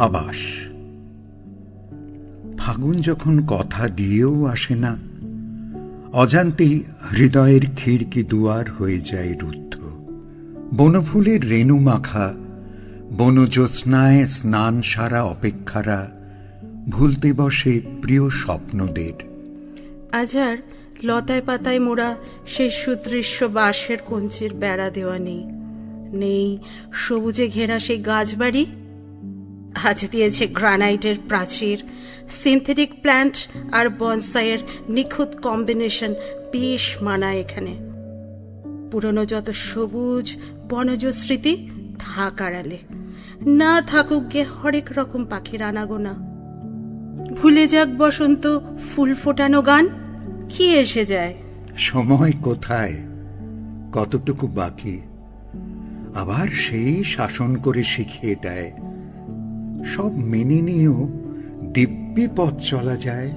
আবাস। ফাগুন যখন কথা দিয়েও আসে না, অজান্তেই হৃদয়ের খিড়কি দুয়ার হয়ে যায় রুদ্ধ। বনফুলের রেণু মাখা বনজ্যোৎস্নায় স্নান সারা অপেক্ষারা ভুলতে বসে প্রিয় স্বপ্নদের। আজ আর লতায় পাতায় মোড়া সেই সুদৃশ্য বাঁশের কঞ্চির বেড়া দেওয়া নেই, নেই সবুজে ঘেরা সেই গাছবাড়ি। আজ দিয়েছে গ্রানাইটের প্রাচীর, সিনথেটিক প্ল্যান্ট আর বনসাইয়ের নিখুঁত কম্বিনেশন বেশ মানায় এখানে। পুরনো যত সবুজ বনজ স্মৃতি থাক আড়ালে, না থাকুক গে হরেক রকম পাখির আনাগোনা। ভুলে যাক বসন্ত ফুল ফোটানো গান, কি এসে যায়? সময় কোথায়, কতটুকু বাকি, আবার সেই শাসন করে শিখিয়ে দেয়। সব মেনে নিয়েও দিব্যি পথ চলা যায়।